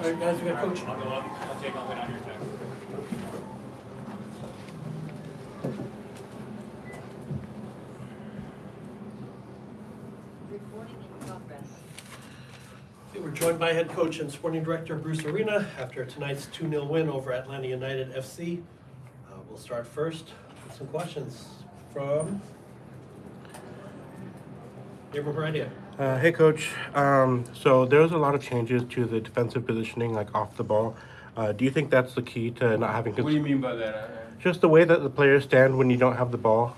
All right, guys, we got coach. I'll go up. I'll take on your check. Recording in progress. Okay, we're joined by head coach and sporting director Bruce Arena after tonight's 2-0 win over Atlanta United FC. We'll start first with some questions from Gabriel Heredia. Hey, Coach. So there was a lot of changes to the defensive positioning, like off the ball. Do you think that's the key to not having? What do you mean by that? Just the way that the players stand when you don't have the ball,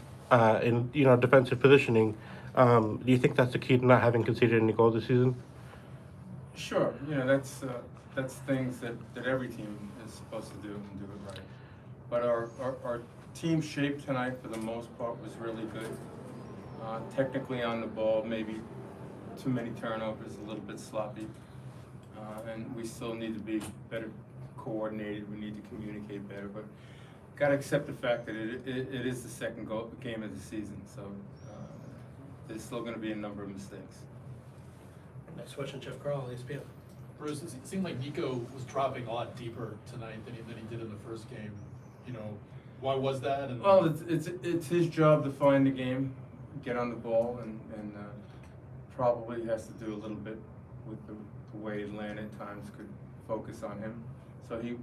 in defensive positioning. Do you think that's the key to not having conceded any goals this season? Sure. That's things that every team is supposed to do and do it right. But our team shape tonight, for the most part, was really good. Technically on the ball, maybe too many turnovers, a little bit sloppy, and we still need to be better coordinated. We need to communicate better, but got to accept the fact that it is the second game of the season, so there's still going to be a number of mistakes. Next question, Jeff Carl, ESPN. Bruce, it seemed like Nico was dropping a lot deeper tonight than he did in the first game. Why was that? And Well, it's his job to find the game, get on the ball, and probably has to do a little bit with the way Atlanta at times could focus on him. So he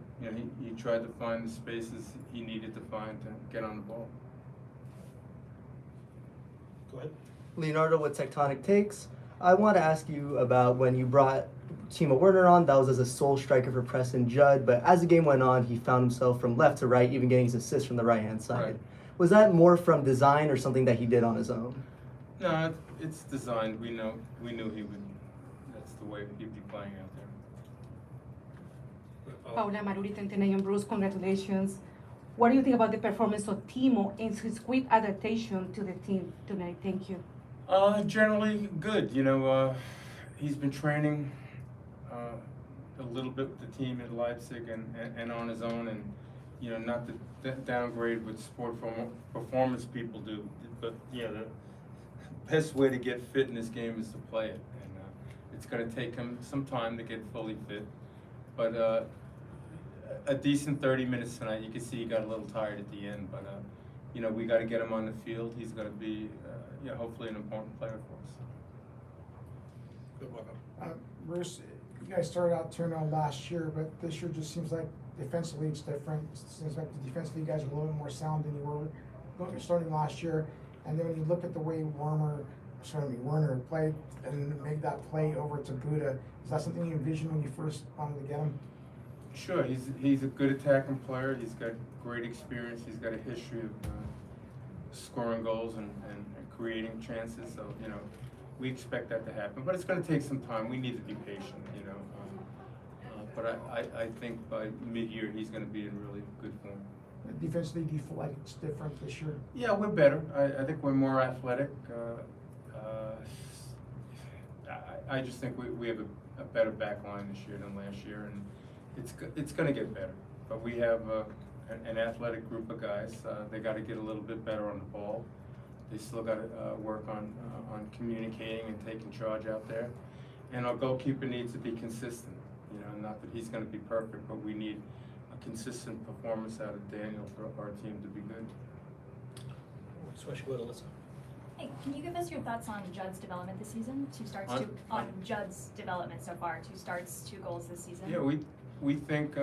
tried to find the spaces he needed to find to get on the ball. Go ahead. Leonardo with Tectonic Takes. I want to ask you about when you brought Timo Werner on. That was as a sole striker for Preston Judd, but as the game went on, he found himself from left to right, even getting his assists from the right-hand side. Right. Was that more from design or something that he did on his own? No, it's designed. We knew he would. That's the way he'd be playing out there. Paula Maruri, Centennial. Bruce, congratulations. What do you think about the performance of Timo and his quick adaptation to the team tonight? Thank you. Generally good. He's been training a little bit with the team at Leipzig and on his own, and not to downgrade what sport performance people do, but the best way to get fit in this game is to play it, and it's going to take him some time to get fully fit, but a decent 30 minutes tonight. You can see he got a little tired at the end, but we got to get him on the field. He's going to be hopefully an important player for us. Good, welcome. Bruce, you guys started out 2-0 last year, but this year just seems like defensively it's different. It seems like defensively you guys are a little bit more sound than you were starting last year. And then when you look at the way Werner played and made that play over to Buda, is that something you envisioned when you first wanted to get him? Sure, he's a good attacking player. He's got great experience. He's got a history of scoring goals and creating chances. So we expect that to happen, but it's going to take some time. We need to be patient. But I think by mid-year he's going to be in really good form. Defensively, do you feel like it's different this year? Yeah, we're better. I think we're more athletic. I just think we have a better back line this year than last year, and it's going to get better. But we have an athletic group of guys. They got to get a little bit better on the ball. They still got to work on communicating and taking charge out there. And our goalkeeper needs to be consistent. Not that he's going to be perfect, but we need a consistent performance out of Daniel for our team to be good. Next question, go to Alyssa. Hey, can you give us your thoughts on Judd's development this season? On Judd's development so far, 2 starts, 2 goals this season. Yeah, we think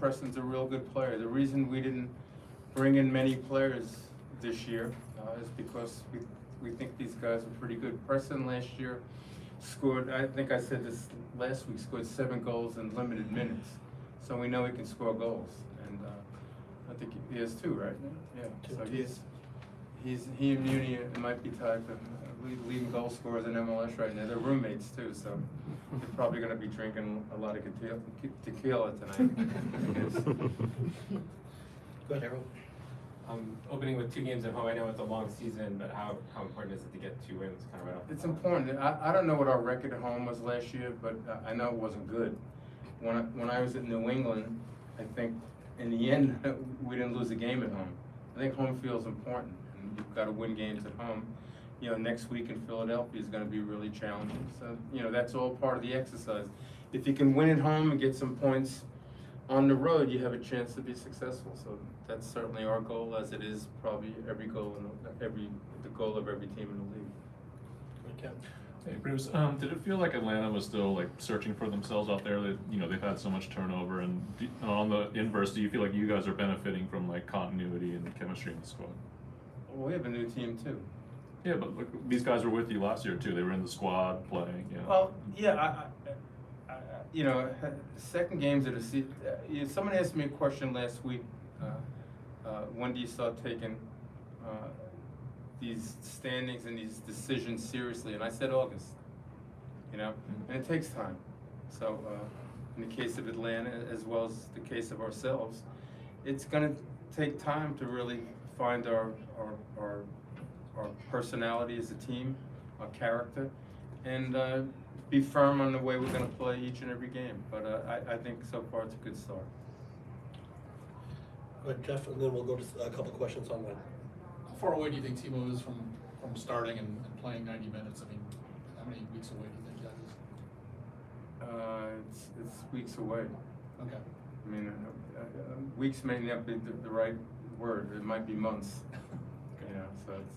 Preston's a real good player. The reason we didn't bring in many players this year is because we think these guys are pretty good. Preston last year scored, I think I said this last week, scored 7 goals in limited minutes. So we know he can score goals, and I think he has 2, right? Yeah. So he and Muni might be tied for leading goal scorers in MLS right now. They're roommates too, so they're probably going to be drinking a lot of tequila tonight. Go ahead, Harold. Opening with 2 games at home, I know it's a long season, but how important is it to get 2 wins kind of right off? It's important. I don't know what our record at home was last year, but I know it wasn't good. When I was at New England, I think in the end we didn't lose a game at home. I think home field is important, and you've got to win games at home. Next week in Philadelphia is going to be really challenging. So that's all part of the exercise. if you can win at home and get some points on the road, you have a chance to be successful. So that's certainly our goal, as it is probably every goal the goal of every team in the league. Okay. Hey Bruce, did it feel like Atlanta was still like searching for themselves out there? That they've had so much turnover, and on the inverse, do you feel like you guys are benefiting from like continuity and chemistry in the squad? Well, we have a new team too. Yeah, but look, these guys were with you last year too. They were in the squad playing. Well, yeah, second games of the season. Someone asked me a question last week. When do you start taking these standings and these decisions seriously? And I said August. And it takes time. So, in the case of Atlanta, as well as the case of ourselves, it's going to take time to really find our personality as a team, our character, and be firm on the way we're going to play each and every game. But I think so far it's a good start. Go ahead, Jeff, and then we'll go to a couple questions online. How far away do you think Timo is from starting and playing 90 minutes? I mean, how many weeks away do you think that is? It's weeks away. Okay. I mean, weeks may not be the right word. It might be months. So it's,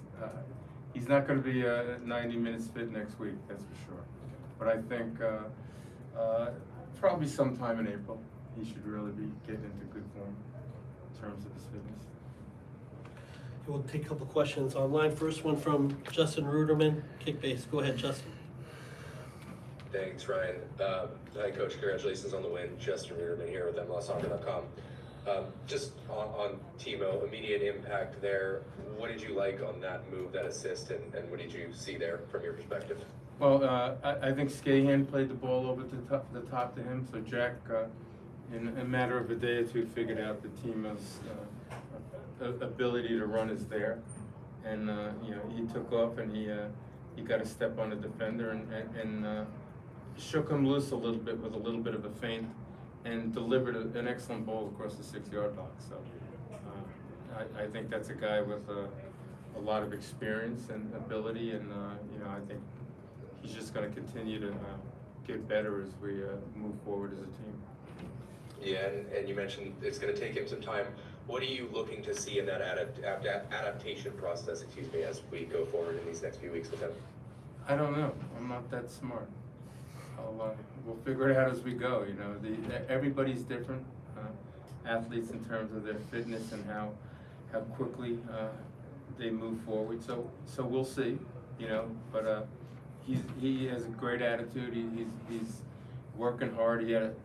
he's not going to be 90 minutes fit next week, that's for sure. But I think probably sometime in April, he should really be getting into good form in terms of his fitness. We'll take a couple questions online. First one from Justin Ruderman, Kickbase. Go ahead, Justin. Thanks, Ryan. Hi, Coach. Congratulations on the win. Justin Ruderman here with MLSsoccer.com. Just on Timo, immediate impact there. What did you like on that move, that assist, and what did you see there from your perspective? Well, I think Skahan played the ball over the top to him, so Jack, in a matter of a day or two, figured out the Timo's ability to run is there, and he took off and he got a step on the defender and shook him loose a little bit with a little bit of a feint, and delivered an excellent ball across the 6-yard box. So I think that's a guy with a lot of experience and ability, and I think he's just going to continue to get better as we move forward as a team. Yeah, and you mentioned it's going to take him some time. What are you looking to see in that adaptation process, as we go forward in these next few weeks with him? I don't know. I'm not that smart. We'll figure it out as we go. Everybody's different. Athletes in terms of their fitness and how quickly they move forward. So we'll see. But he has a great attitude. He's working hard. He had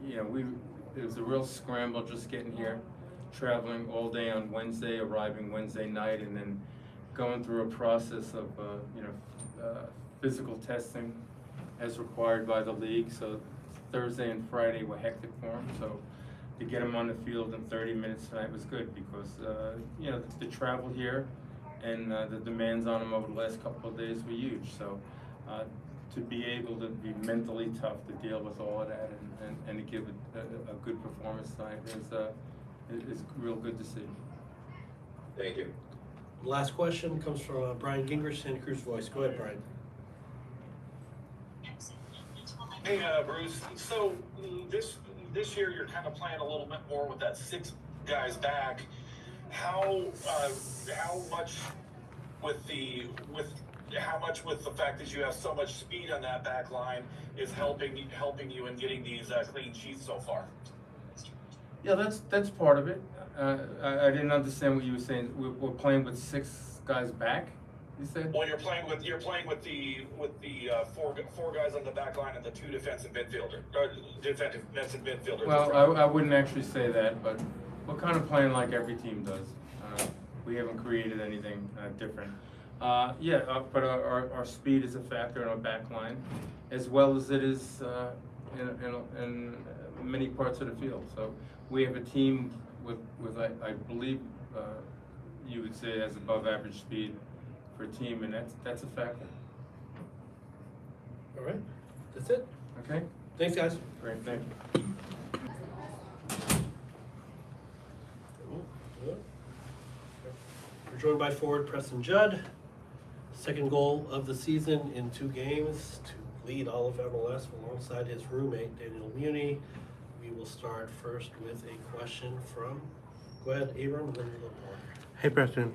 it was a real scramble just getting here, traveling all day on Wednesday, arriving Wednesday night, and then going through a process of physical testing as required by the league. So Thursday and Friday were hectic for him. So to get him on the field in 30 minutes tonight was good, because the travel here and the demands on him over the last couple of days were huge. So to be able to be mentally tough to deal with all of that and to give a good performance tonight is real good to see. Thank you. Last question comes from Brian Gingrich, Santa Cruz Voice. Go ahead, Brian. Hey, Bruce. So this year you're kind of playing a little bit more with that 6 guys back. How much with the fact that you have so much speed on that back line is helping you in getting these clean sheets so far? Yeah, that's part of it. I didn't understand what you were saying. We're playing with 6 guys back, you said? Well, you're playing with the 4 guys on the back line and the 2 defensive midfielders. Well, I wouldn't actually say that, but we're kind of playing like every team does. We haven't created anything different. But our speed is a factor in our back line, as well as it is in many parts of the field. So we have a team with I believe you would say has above average speed for a team, and that's a factor. All right, that's it. Okay. Thanks, guys. Great. Thank you. We're joined by forward Preston Judd. Second goal of the season in 2 games, 2 lead all of MLS alongside his roommate, Daniel Muni. We will start first with a question from, go ahead, Abram, and then we'll go more. Hey, Preston.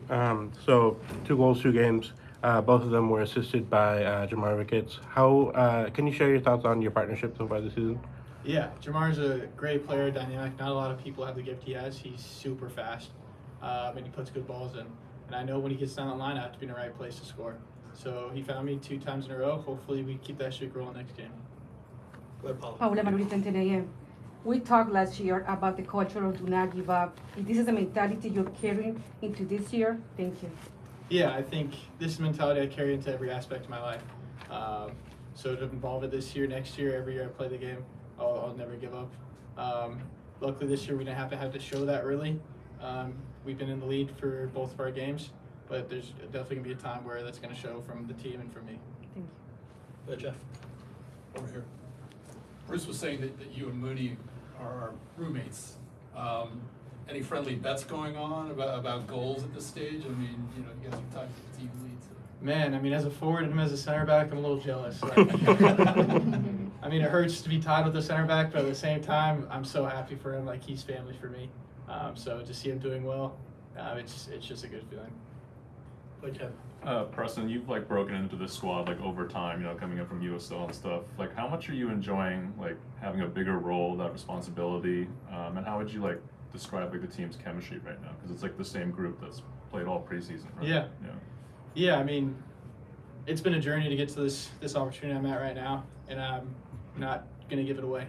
So 2 goals, 2 games. Both of them were assisted by Jamar Ricketts. How can you share your thoughts on your partnership so far this season? Yeah, Jamar's a great player, dynamic. Not a lot of people have the gift he has. He's super fast, and he puts good balls in. And I know when he gets down the line, I have to be in the right place to score. So he found me 2 times in a row. Hopefully we keep that streak rolling next game. Go ahead, Paula. Paula Manuel, 10 a.m. We talked last year about the culture of do not give up. If this is a mentality you're carrying into this year, thank you. Yeah, I think this is a mentality I carry into every aspect of my life. So to involve it this year, next year, every year I play the game, I'll never give up. Luckily this year we didn't have to show that really. We've been in the lead for both of our games, but there's definitely gonna be a time where that's gonna show from the team and from me. Thank you. Go ahead, Jeff. Over here. Bruce was saying that you and Mooney are roommates. Any friendly bets going on about goals at this stage? I mean, you know, you guys are talking to the team lead. So. Man, I mean, as a forward and him as a center back, I'm a little jealous. I mean, it hurts to be tied with the center back, but at the same time, I'm so happy for him. Like, he's family for me. So to see him doing well, it's just a good feeling. Okay. Preston, you've like broken into this squad like over time, you know, coming up from USL and stuff. Like, how much are you enjoying like having a bigger role, that responsibility, and how would you like describe like the team's chemistry right now? Because it's like the same group that's played all preseason, right? Yeah. Yeah, I mean, it's been a journey to get to this opportunity I'm at right now, and I'm not gonna give it away.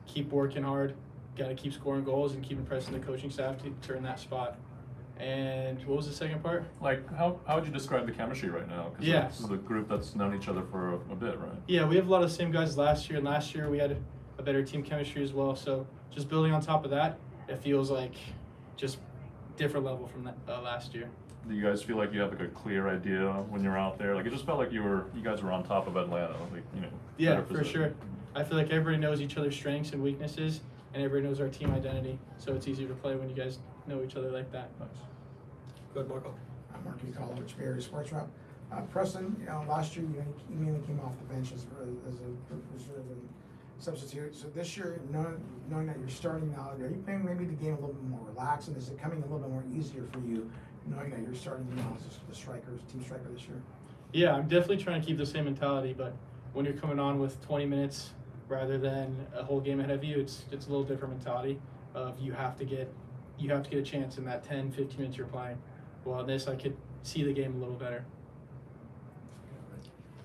Keep working hard, gotta keep scoring goals and keep impressing the coaching staff to turn that spot. And what was the second part? Like, how would you describe the chemistry right now? Because Yeah. this is the group that's known each other for a bit, right? Yeah, we have a lot of the same guys as last year, and last year we had a better team chemistry as well. So just building on top of that, it feels like just different level from that, last year. Do you guys feel like you have like a clear idea when you're out there? Like, it just felt like you guys were on top of Atlanta, like, you know. Yeah, better for position. sure. I feel like everybody knows each other's strengths and weaknesses, and everybody knows our team identity. So it's easier to play when you guys know each other like that. Nice. Go ahead, Marco. I'm Mark College, Bay Area Sports Rep. Preston, you know, last year, you know, he mainly came off the bench as a reserve and substitute. So this year, knowing that you're starting now, are you playing maybe the game a little bit more relaxed, and is it coming a little bit more easier for you, knowing that you're starting now as the team striker this year? Yeah, I'm definitely trying to keep the same mentality, but when you're coming on with 20 minutes rather than a whole game ahead of you, it's a little different mentality of you have to get a chance in that 10, 15 minutes you're playing. Well, in this, I could see the game a little better.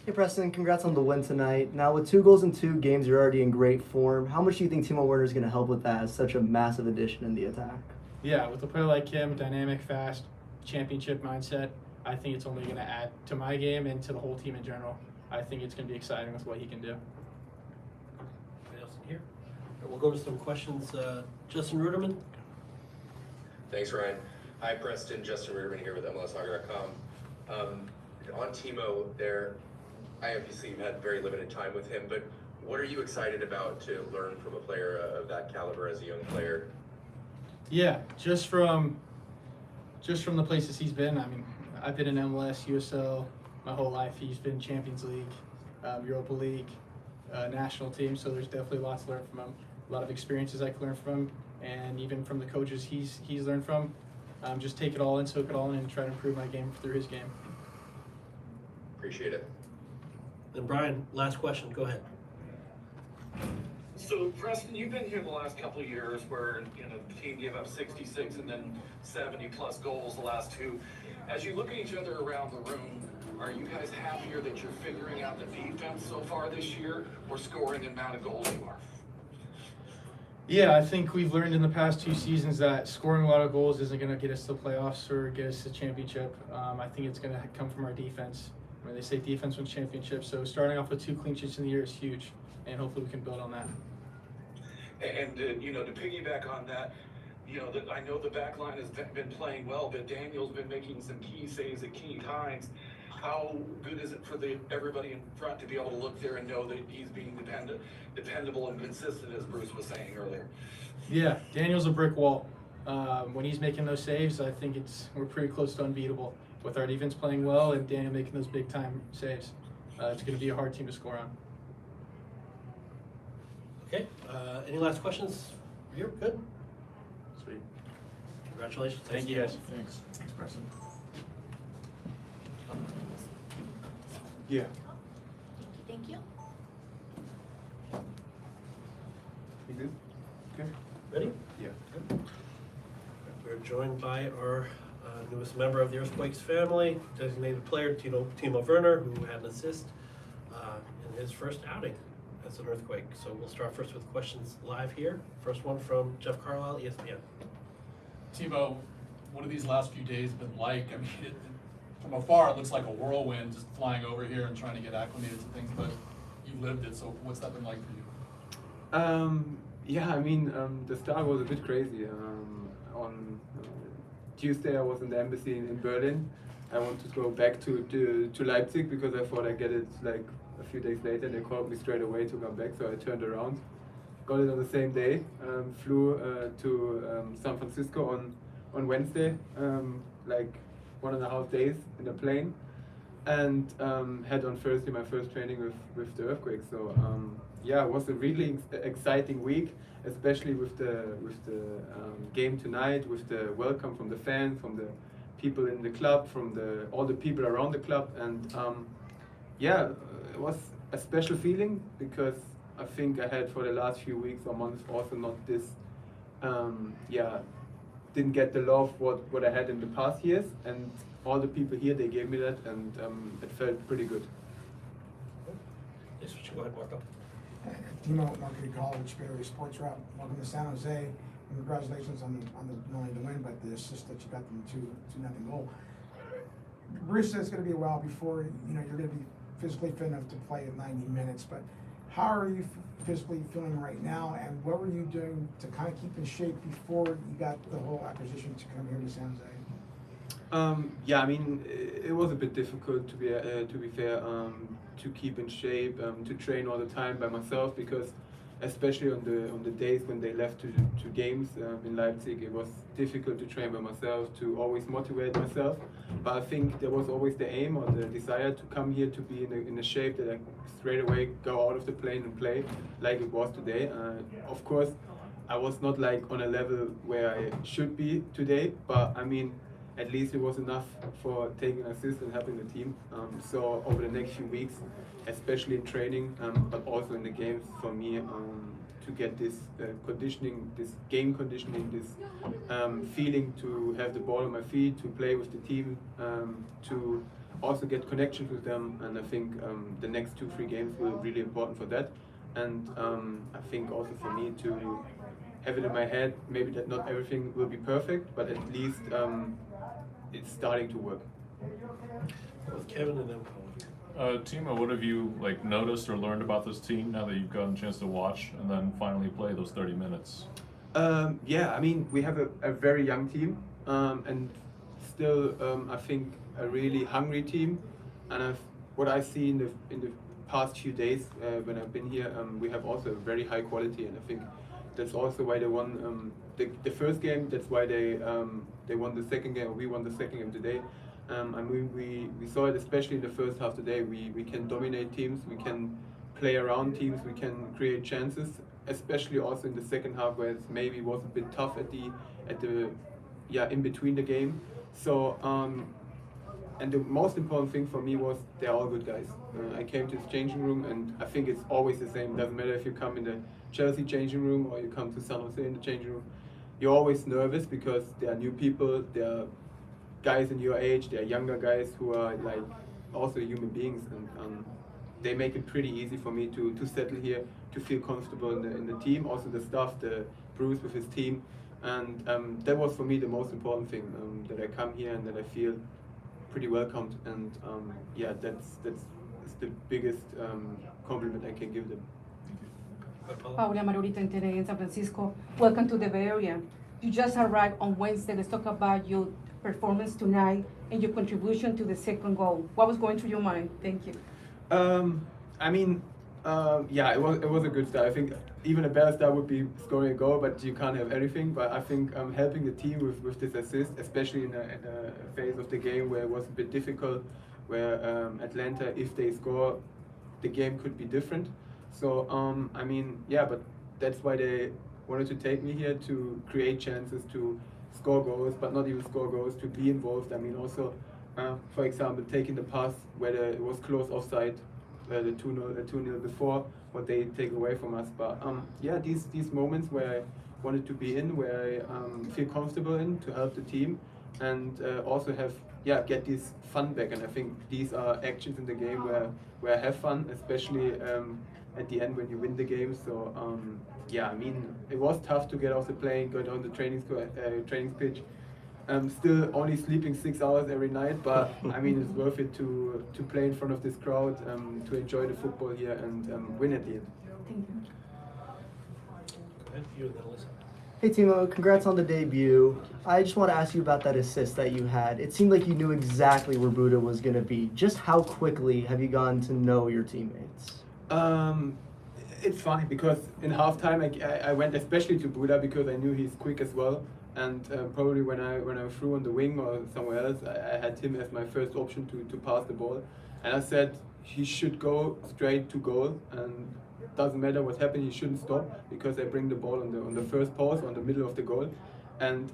Hey Preston, congrats on the win tonight. Now with 2 goals in 2 games, you're already in great form. How much do you think Timo Werner is going to help with that as such a massive addition in the attack? Yeah, with a player like him, dynamic, fast, championship mindset, I think it's only going to add to my game and to the whole team in general. I think it's going to be exciting with what he can do. Anybody else in here? We'll go to some questions. Justin Ruderman. Thanks, Ryan. Hi, Preston. Justin Ruderman here with MLSsoccer.com. On Timo there, I obviously have had very limited time with him, but what are you excited about to learn from a player of that caliber as a young player? Yeah, just from the places he's been. I mean, I've been in MLS, USL my whole life. He's been Champions League, Europa League, national team. So there's definitely lots to learn from him. A lot of experiences I can learn from him, and even from the coaches he's learned from. Just take it all in, soak it all in, and try to improve my game through his game. Appreciate it. And Brian, last question. Go ahead. So, Preston, you've been here the last couple of years where, you know, the team gave up 66 and then 70-plus goals the last 2. As you look at each other around the room, are you guys happier that you're figuring out the defense so far this year or scoring the amount of goals you are? Yeah, I think we've learned in the past 2 seasons that scoring a lot of goals isn't going to get us to the playoffs or get us to the championship. I think it's going to come from our defense. I mean, they say defense wins championships, so starting off with 2 clean sheets in the year is huge, and hopefully we can build on that. And you know, to piggyback on that, you know, I know the back line has been playing well, but Daniel's been making some key saves at key times. How good is it for everybody in front to be able to look there and know that he's being dependable and consistent, as Bruce was saying earlier? Yeah, Daniel's a brick wall. When he's making those saves, I think we're pretty close to unbeatable with our defense playing well and Daniel making those big time saves. it's going to be a hard team to score on. Okay, any last questions? You're good? Sweet. Congratulations. Thank you, guys. Thanks. Thanks, Preston. Yeah. Thank you. You good? Okay. Ready? Yeah. We're joined by our newest member of the Earthquakes family, designated player Timo Werner, who had an assist in his first outing as an Earthquake. So we'll start first with questions live here. First one from Jeff Carlisle, ESPN. Timo, what have these last few days been like? I mean, from afar, it looks like a whirlwind just flying over here and trying to get acclimated to things, but you lived it, so what's that been like for you? Yeah, I mean, the start was a bit crazy. On Tuesday, I was in the embassy in Berlin. I wanted to go back to Leipzig because I thought I'd get it like a few days later. They called me straight away to come back, so I turned around. Got it on the same day. Flew to San Francisco on Wednesday, like 1.5 days in a plane, and had on Thursday my first training with the Earthquake. So yeah, it was a really exciting week, especially with the game tonight, with the welcome from the fans, from the people in the club, from all the people around the club, and yeah, it was a special feeling because I think I had for the last few weeks or months also not this, yeah, didn't get the love what I had in the past years, and all the people here, they gave me that, and it felt pretty good. Yes, go ahead, Marco. Timo, Marco College, Bay Area Sports Rep. Welcome to San Jose. And congratulations on the not only the win, but the assist that you got them to 2-0 goal. Bruce says it's going to be a while before you're going to be physically fit enough to play at 90 minutes. But how are you physically feeling right now? And what were you doing to kind of keep in shape before you got the whole acquisition to come here to San Jose? Yeah, I mean, it was a bit difficult to be fair, to keep in shape, to train all the time by myself, because especially on the days when they left to games in Leipzig, it was difficult to train by myself, to always motivate myself. But I think there was always the aim or the desire to come here to be in a shape that I straight away go out of the plane and play like it was today. Of course, I was not like on a level where I should be today, but I mean, at least it was enough for taking an assist and helping the team. So over the next few weeks, especially in training, but also in the games, for me to get this conditioning, this game conditioning, this feeling to have the ball on my feet, to play with the team, to also get connections with them. And I think the next 2-3 games will be really important for that. And I think also for me to have it in my head, maybe that not everything will be perfect, but at least it's starting to work. With Kevin and then Timo, what have you like noticed or learned about this team now that you've gotten a chance to watch and then finally play those 30 minutes? Yeah, I mean, we have a very young team, and still I think a really hungry team. And what I see in the past few days when I've been here, we have also very high quality, and I think that's also why they won the first game. That's why they won the second game, or we won the second game today. I mean, we saw it especially in the first half today. We can dominate teams, we can play around teams, we can create chances, especially also in the second half where it maybe was a bit tough at the in between the game. So and the most important thing for me was they're all good guys. I came to the changing room, and I think it's always the same. Doesn't matter if you come in the Chelsea changing room or you come to San Jose in the changing room. You're always nervous because there are new people, there are guys in your age, there are younger guys who are like also human beings, and they make it pretty easy for me to settle here, to feel comfortable in the team. Also the staff, the Bruce with his team, and that was for me the most important thing, that I come here and that I feel pretty welcomed, and yeah, that's the biggest compliment I can give them. Paula Marurita in San Francisco. Welcome to the Bay Area. You just arrived on Wednesday. Let's talk about your performance tonight and your contribution to the second goal. What was going through your mind? Thank you. I mean, yeah, it was a good start. I think even a better start would be scoring a goal, but you can't have everything. But I think helping the team with this assist, especially in a phase of the game where it was a bit difficult, where Atlanta, if they score, the game could be different. So I mean, yeah, but that's why they wanted to take me here, to create chances, to score goals, but not even score goals, to be involved. I mean, also, for example, taking the pass where it was close offside, the 2-0 before, what they take away from us. But yeah, these moments where I wanted to be in, where I feel comfortable in, to help the team, and also get this fun back. And I think these are actions in the game where I have fun, especially at the end when you win the game. So yeah, I mean, it was tough to get off the plane, go down the training pitch. I'm still only sleeping 6 hours every night, but I mean, it's worth it to play in front of this crowd, to enjoy the football here and win at the end. Thank you. Go ahead, you and then Alyssa. Hey Timo, congrats on the debut. I just want to ask you about that assist that you had. It seemed like you knew exactly where Buda was going to be. Just how quickly have you gotten to know your teammates? It's funny because in halftime I went especially to Buda because I knew he's quick as well. And probably when I threw on the wing or somewhere else, I had him as my first option to pass the ball. And I said he should go straight to goal, and it doesn't matter what happened, he shouldn't stop, because I bring the ball on the first pause, on the middle of the goal. And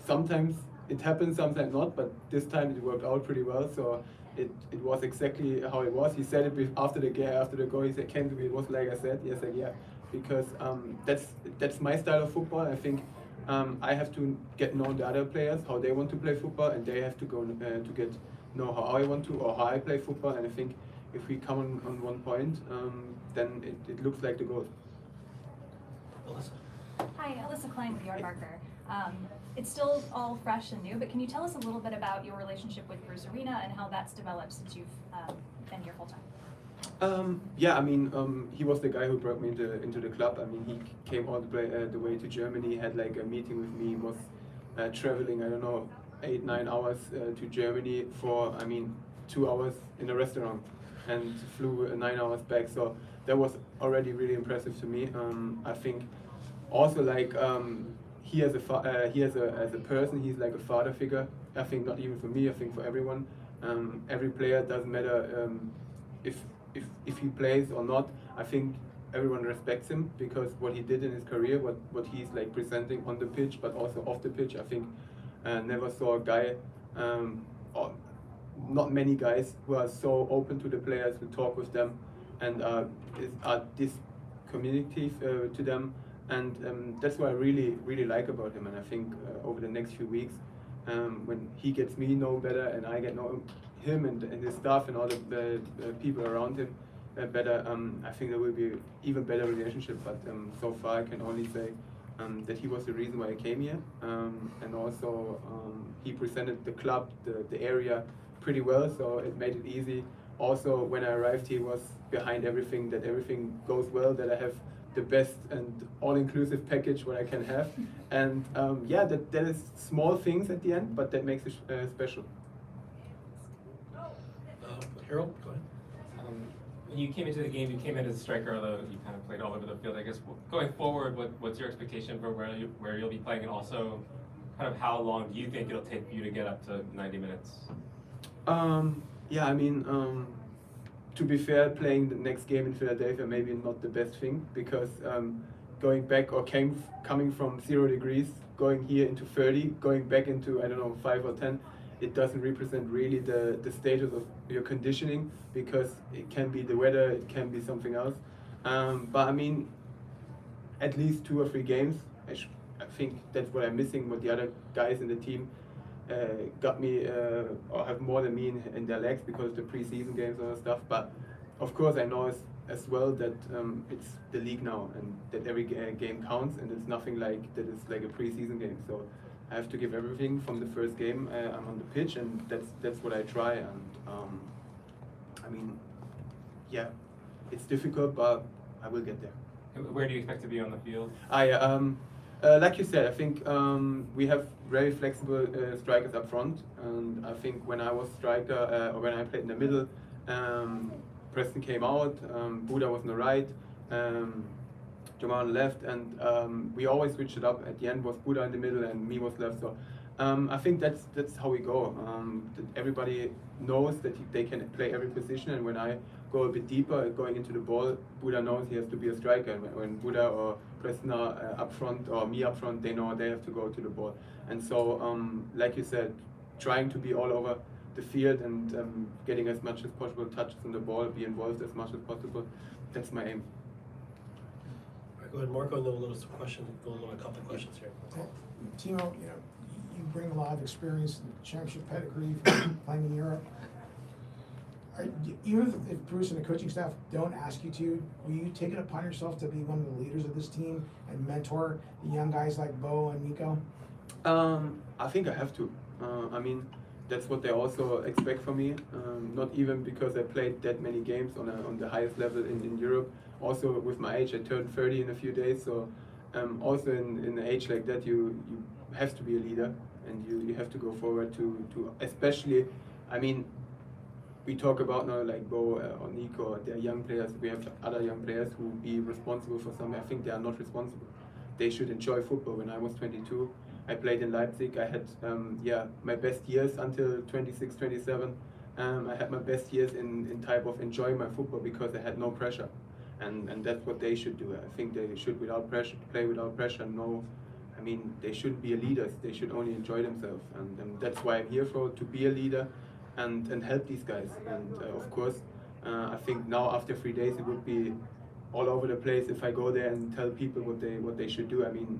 sometimes it happens, sometimes not, but this time it worked out pretty well. So it was exactly how it was. He said it after the goal. He said, "Came to me." It was like I said. Yes, like, yeah, because that's my style of football. I think I have to get know the other players, how they want to play football, and they have to go to get know how I want to or how I play football. And I think if we come on one point, then it looks like the goal. Alyssa. Hi, Alyssa Klein with Yardmarker. It's still all fresh and new, but can you tell us a little bit about your relationship with Bruce Arena and how that's developed since you've been here full time? Yeah, I mean, he was the guy who brought me into the club. I mean, he came all the way to Germany, had like a meeting with me, was traveling, I don't know, 8-9 hours to Germany for, 2 hours in a restaurant, and flew 9 hours back. So that was already really impressive to me. I think also like he as a person, he's like a father figure. I think not even for me, I think for everyone. Every player, doesn't matter if he plays or not. I think everyone respects him because what he did in his career, what he's like presenting on the pitch, but also off the pitch. I think never saw a guy, or not many guys, who are so open to the players, who talk with them, and are this community to them. And that's what I really like about him. And I think over the next few weeks, when he gets me know better and I get know him and his staff and all the people around him better, I think there will be even better relationship. But so far I can only say that he was the reason why I came here, and also he presented the club, the area pretty well, so it made it easy. Also, when I arrived, he was behind everything, that everything goes well, that I have the best and all-inclusive package what I can have. And yeah, that is small things at the end, but that makes it special. Harold, go ahead. When you came into the game, you came in as a striker, although you kind of played all over the field. I guess going forward, what's your expectation for where you'll be playing, and also kind of how long do you think it'll take you to get up to 90 minutes? Yeah, I mean, to be fair, playing the next game in Philadelphia maybe not the best thing, because going back or coming from 0 degrees, going here into 30, going back into, I don't know, 5 or 10, it doesn't represent really the status of your conditioning, because it can be the weather, it can be something else. But I mean, at least 2 or 3 games, I think that's what I'm missing, what the other guys in the team got me, or have more than me in their legs because of the preseason games and stuff. But of course I know as well that it's the league now, and that every game counts, and it's nothing like that is like a preseason game. So I have to give everything from the first game I'm on the pitch, and that's what I try. And I mean, yeah, it's difficult, but I will get there. Where do you expect to be on the field? Like you said, I think we have very flexible strikers up front, and I think when I was striker, or when I played in the middle, Preston came out, Buda was on the right, Jamal on the left, and we always switched it up. At the end was Buda in the middle and me was left. So I think that's how we go. That everybody knows that they can play every position, and when I go a bit deeper, going into the ball, Buddha knows he has to be a striker. And when Buddha or Presna up front or me up front, they know they have to go to the ball. And so, like you said, trying to be all over the field and getting as much as possible touches on the ball, be involved as much as possible. That's my aim. All right, go ahead, Marco, and then we'll go a couple questions here. Timo, you bring a lot of experience and championship pedigree from playing in Europe. Even if Bruce and the coaching staff don't ask you to, will you take it upon yourself to be one of the leaders of this team and mentor the young guys like Bo and Nico? I think I have to. I mean, that's what they also expect from me. Not even because I played that many games on the highest level in Europe. Also with my age, I turned 30 in a few days. So also in an age like that, you have to be a leader, and you have to go forward to especially, I mean, we talk about now like Bo or Nico, they're young players. We have other young players who be responsible for something. I think they are not responsible. They should enjoy football. When I was 22, I played in Leipzig. I had my best years until 26, 27. I had my best years in type of enjoying my football because I had no pressure. And that's what they should do. I think they should play without pressure. No, I mean, they shouldn't be leaders. They should only enjoy themselves. And that's why I'm here to be a leader and help these guys. And of course, I think now after 3 days it would be all over the place if I go there and tell people what they should do. I mean,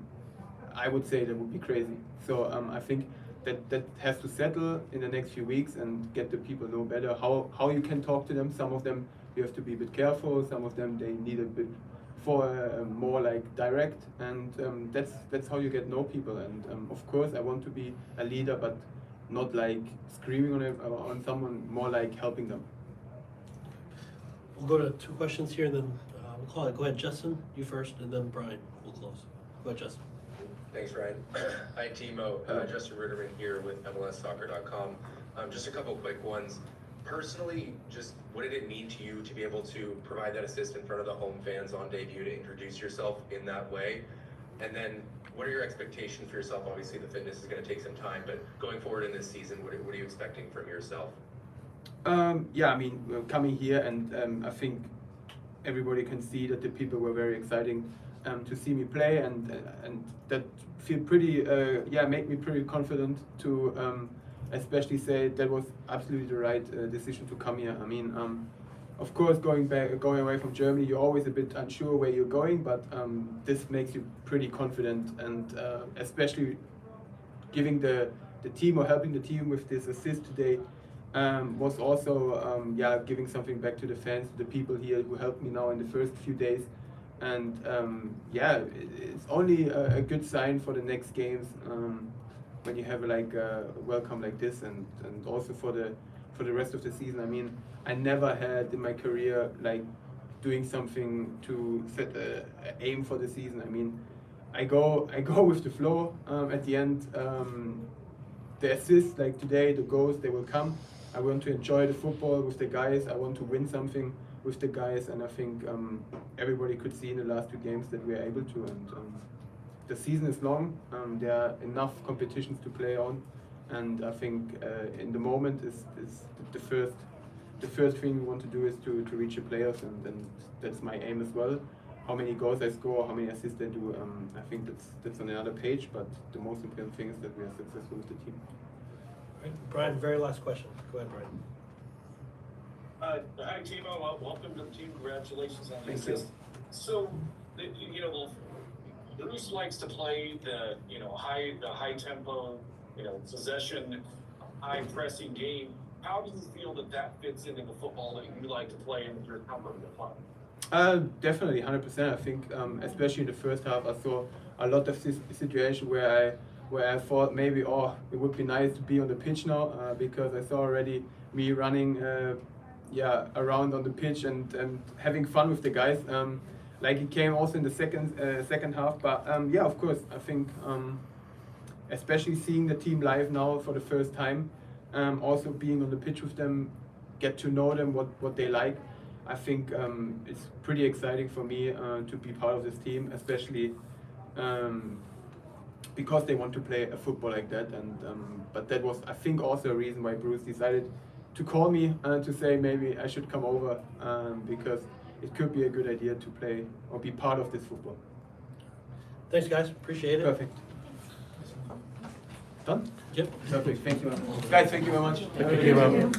I would say that would be crazy. So I think that has to settle in the next few weeks and get the people know better how you can talk to them. Some of them you have to be a bit careful. Some of them they need a bit more like direct, and that's how you get know people. And of course I want to be a leader, but not like screaming on someone, more like helping them. We'll go to 2 questions here, and then we'll call it. Go ahead, Justin, you first, and then Brian. We'll close. Go ahead, Justin. Thanks, Ryan. Hi, Timo. Justin Ruderman here with MLSsoccer.com. Just a couple quick ones. Personally, just what did it mean to you to be able to provide that assist in front of the home fans on debut, to introduce yourself in that way? And then what are your expectations for yourself? Obviously, the fitness is going to take some time, but going forward in this season, what are you expecting from yourself? Yeah, I mean, coming here, and I think everybody can see that the people were very exciting to see me play, and that feel pretty, make me pretty confident to especially say that was absolutely the right decision to come here. I mean, of course, going away from Germany, you're always a bit unsure where you're going, but this makes you pretty confident, and especially giving the team or helping the team with this assist today was also giving something back to the fans, to the people here who helped me now in the first few days. And it's only a good sign for the next games when you have like a welcome like this, and also for the rest of the season. I mean, I never had in my career like doing something to set an aim for the season. I mean, I go with the flow. At the end, the assists like today, the goals, they will come. I want to enjoy the football with the guys. I want to win something with the guys, and I think everybody could see in the last 2 games that we are able to. And the season is long. There are enough competitions to play on, and I think in the moment is the first thing we want to do is to reach the playoffs, and that's my aim as well. How many goals I score, how many assists I do, I think that's on another page. But the most important thing is that we are successful with the team. Right. Brian, very last question. Go ahead, Brian. Hi, Timo. Welcome to the team. Congratulations on the Thank you. assist. So, Bruce likes to play the high tempo, possession, high pressing game. How do you feel that fits into the football that you like to play and your comfort to play? Definitely, 100%. I think, especially in the first half, I saw a lot of situations where I thought maybe, it would be nice to be on the pitch now, because I saw already me running, around on the pitch and having fun with the guys. Like it came also in the second half, but of course, I think, especially seeing the team live now for the first time, also being on the pitch with them, get to know them, what they like. I think it's pretty exciting for me to be part of this team, especially because they want to play a football like that. And but that was, I think, also a reason why Bruce decided to call me and to say maybe I should come over, because it could be a good idea to play or be part of this football. Thanks, guys. Appreciate it. Perfect. Done? Yep. Perfect. Thank you. Guys, thank you very much. Thank you.